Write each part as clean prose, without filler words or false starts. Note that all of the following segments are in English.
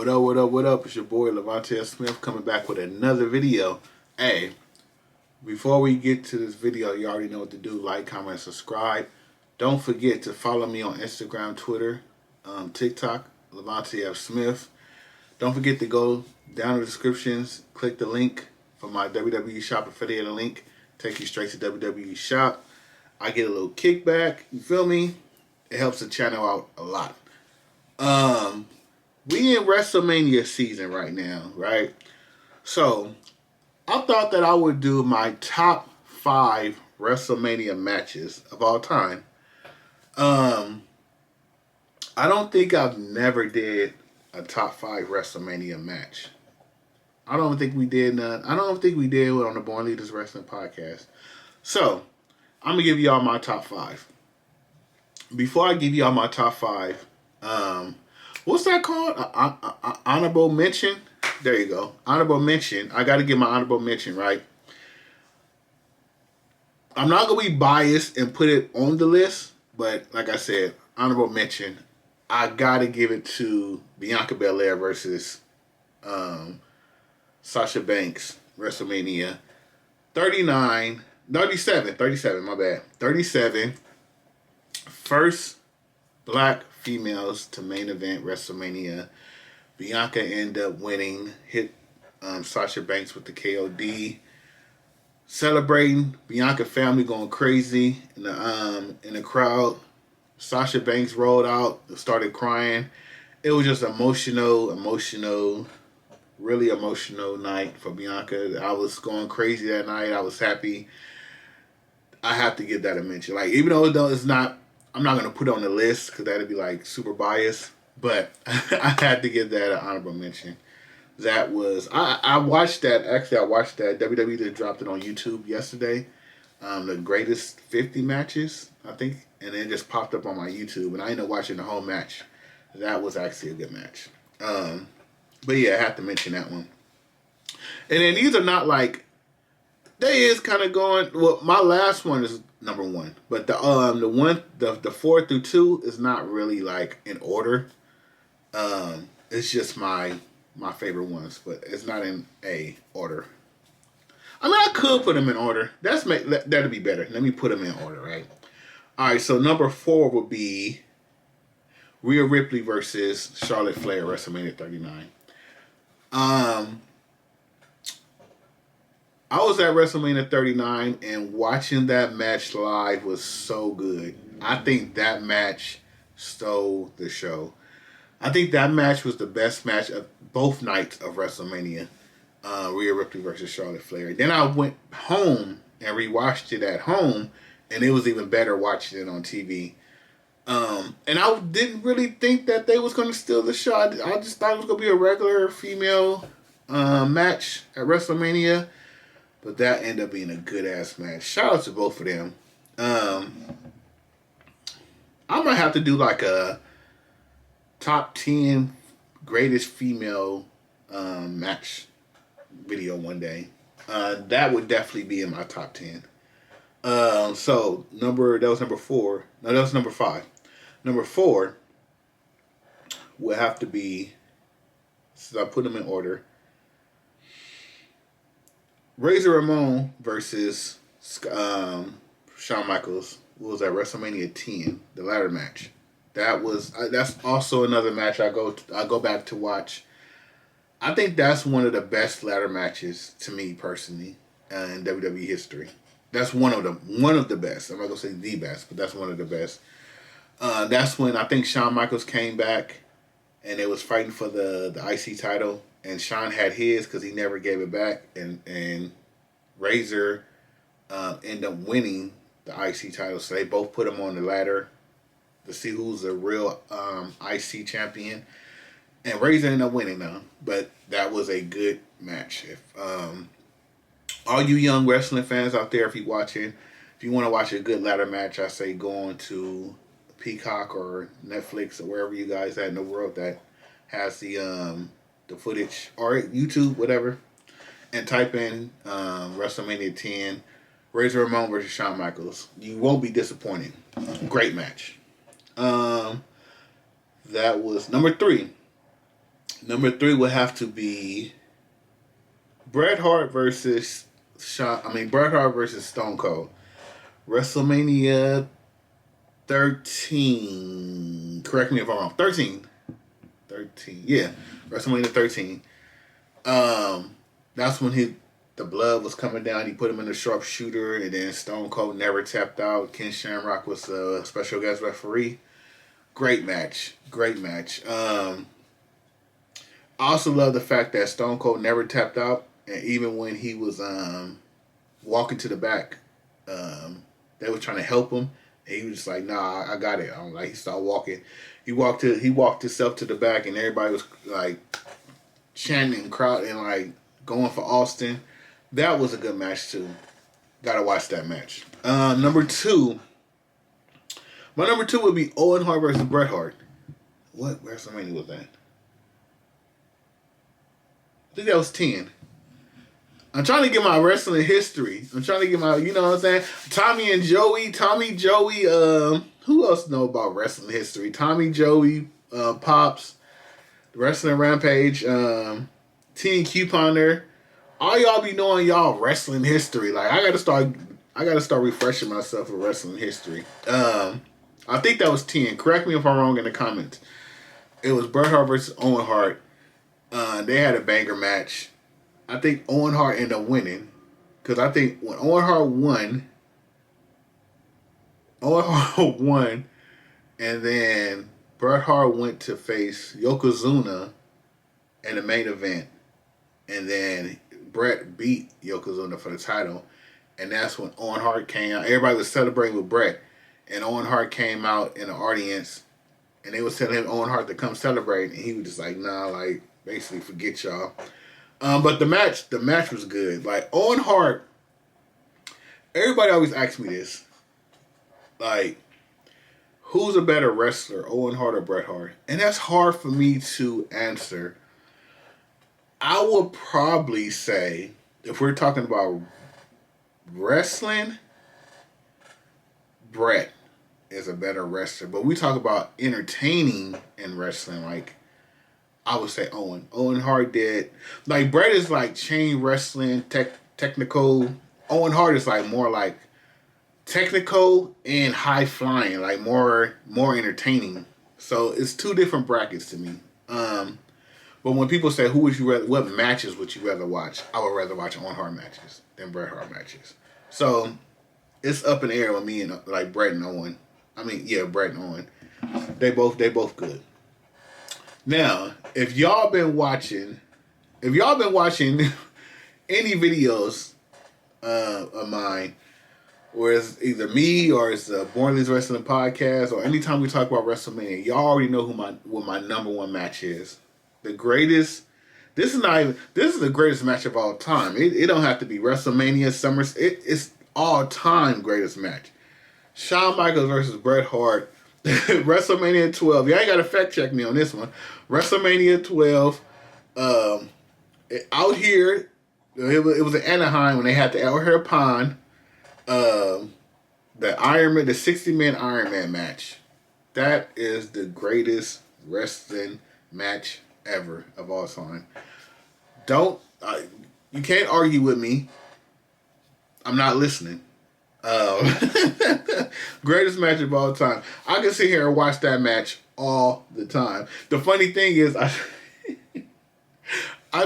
What up, what up, what up? It's your boy Lavonte Smith coming back with another video. Hey, before we get to this video, you already know what to do. Like, comment, subscribe. Don't forget to follow me on Instagram, Twitter, TikTok, Lavonte F. Smith. Don't forget to go down in the descriptions, click the link for my WWE Shop affiliate link. Take you straight to WWE Shop. I get a little kickback. You feel me? It helps the channel out a lot. We in Wrestlemania season right now, right? So, I thought that I would do my top 5 WrestleMania matches of all time. I don't think I've never did a top 5 WrestleMania match. I don't think we did none. I don't think we did it on the Born Leaders Wrestling podcast. So, I'm going to give y'all my top 5. Before I give y'all my top 5, what's that called? Honorable mention? There you go. Honorable mention. I got to give my honorable mention, right? I'm not going to be biased and put it on the list, but like I said, honorable mention. I got to give it to Bianca Belair versus Sasha Banks, WrestleMania 37, my bad. 37, first black females to main event WrestleMania. Bianca ended up winning, hit Sasha Banks with the KOD. Celebrating, Bianca family going crazy in the crowd. Sasha Banks rolled out, started crying. It was just emotional, really emotional night for Bianca. I was going crazy that night. I was happy. I have to give that a mention. Like, even though it's not, I'm not going to put it on the list because that'd be like super biased. But I had to give that an honorable mention. That was, I watched that. Actually, I watched that. WWE just dropped it on YouTube yesterday. The greatest 50 matches, I think. And it just popped up on my YouTube. And I ended up watching the whole match. That was actually a good match. But yeah, I have to mention that one. And then these are not like, they is kind of going, well, my last one is number 1. But the 4 through 2 is not really like in order. It's just my favorite ones, but it's not in a order. I mean, I could put them in order. That'd be better. Let me put them in order, right? All right, so number 4 would be Rhea Ripley versus Charlotte Flair, WrestleMania 39. I was at WrestleMania 39, and watching that match live was so good. I think that match stole the show. I think that match was the best match of both nights of WrestleMania. Rhea Ripley versus Charlotte Flair. Then I went home and rewatched it at home, and it was even better watching it on TV. And I didn't really think that they was going to steal the show. I just thought it was going to be a regular female match at WrestleMania. But that ended up being a good-ass match. Shout out to both of them. I might have to do like a top 10 greatest female match video one day. That would definitely be in my top 10. So that was number 4. No, that was number 5. Number 4 would have to be, so I put them in order, Razor Ramon versus Shawn Michaels. What was that? WrestleMania 10, the ladder match. That's also another match I go back to watch. I think that's one of the best ladder matches to me personally in WWE history. That's one of the best. I'm not gonna say the best, but that's one of the best. That's when I think Shawn Michaels came back, and it was fighting for the IC title, and Shawn had his because he never gave it back, and Razor ended up winning the IC title. So they both put him on the ladder to see who's the real IC champion. And Razor ended up winning now. But that was a good match. If all you young wrestling fans out there, if you want to watch a good ladder match, I say go on to Peacock or Netflix or wherever you guys at in the world that has the footage, or YouTube, whatever, and type in WrestleMania 10, Razor Ramon versus Shawn Michaels. You won't be disappointed. Great match. That was number 3. Number 3 would have to be Bret Hart versus Bret Hart versus Stone Cold. WrestleMania 13. Correct me if I'm wrong. 13. 13. Yeah. WrestleMania 13. That's when the blood was coming down. He put him in the sharpshooter, and then Stone Cold never tapped out. Ken Shamrock was a special guest referee. Great match. Great match. I also love the fact that Stone Cold never tapped out, and even when he was walking to the back, they were trying to help him, and he was just like, "Nah, I got it." He started walking. He walked himself to the back, and everybody was like chanting, crowding, like going for Austin. That was a good match too. Gotta watch that match. Number 2. My number 2 would be Owen Hart versus Bret Hart. What WrestleMania was that? I think that was 10. I'm trying to get my wrestling history. I'm trying to get my, you know what I'm saying? Tommy, Joey, who else know about wrestling history? Tommy, Joey, Pops, Wrestling Rampage, Teeny Couponer. All y'all be knowing y'all wrestling history. Like, I gotta start refreshing myself with wrestling history. I think that was 10. Correct me if I'm wrong in the comments. It was Bret Hart versus Owen Hart. They had a banger match. I think Owen Hart ended up winning. Because I think when Owen Hart won, and then Bret Hart went to face Yokozuna in the main event. And then Bret beat Yokozuna for the title. And that's when Owen Hart came out. Everybody was celebrating with Bret. And Owen Hart came out in the audience. And they was telling him, Owen Hart, to come celebrate. And he was just like, nah, like, basically forget y'all. But the match was good. Like, Owen Hart, everybody always asks me this. Like, who's a better wrestler, Owen Hart or Bret Hart? And that's hard for me to answer. I would probably say, if we're talking about wrestling, Bret is a better wrestler. But we talk about entertaining in wrestling, like, I would say Owen. Owen Hart did. Like, Bret is like chain wrestling, technical. Owen Hart is like more like technical and high flying, like more entertaining. So it's 2 different brackets to me. But when people say what matches would you rather watch, I would rather watch Owen Hart matches than Bret Hart matches. So it's up in the air with me and like Bret and Owen. I mean, yeah, Bret and Owen. They both good. Now, if y'all been watching any videos of mine, or it's either me or it's the Bornley's Wrestling Podcast, or anytime we talk about WrestleMania, y'all already know what my number 1 match is. The greatest. This is the greatest match of all time. It don't have to be WrestleMania, it's all time greatest match. Shawn Michaels versus Bret Hart. WrestleMania 12. Y'all ain't got to fact check me on this one. WrestleMania 12. Out here, it was in Anaheim when they had the Out Here Pond. The 60-man Iron Man match. That is the greatest wrestling match ever of all time. You can't argue with me. I'm not listening. Greatest match of all time. I can sit here and watch that match all the time. The funny thing is, I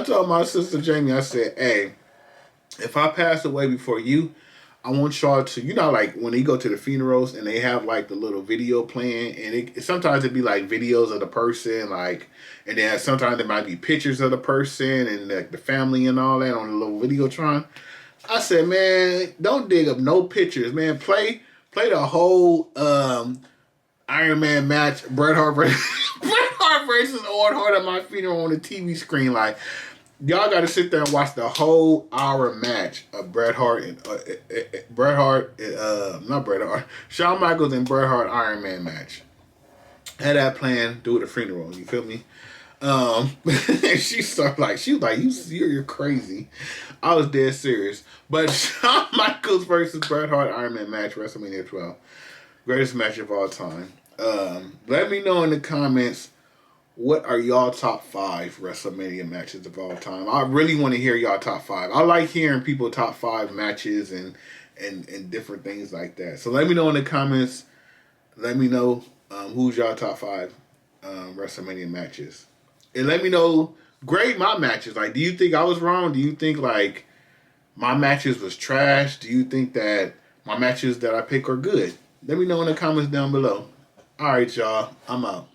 told my sister Jamie, I said, hey, if I pass away before you, I want y'all to, you know, like when you go to the funerals and they have like the little video playing, and sometimes it'd be like videos of the person, like, and then sometimes there might be pictures of the person and like the family and all that on the little Videotron. I said, man, don't dig up no pictures, man. Play the whole Iron Man match, Bret Hart versus Owen Hart at my funeral on the TV screen. Like, y'all got to sit there and watch the whole hour match of Shawn Michaels and Bret Hart Iron Man match. Had that plan, do it at a funeral. You feel me? And she was like, you're crazy. I was dead serious. But Shawn Michaels versus Bret Hart Iron Man match, WrestleMania 12. Greatest match of all time. Let me know in the comments what are y'all top 5 WrestleMania matches of all time? I really want to hear y'all top 5. I like hearing people top 5 matches and different things like that. So let me know in the comments. Let me know who's y'all top 5 WrestleMania matches. And let me know, grade my matches. Like, do you think I was wrong? Do you think, like, my matches was trash? Do you think that my matches that I pick are good? Let me know in the comments down below. All right, y'all. I'm out.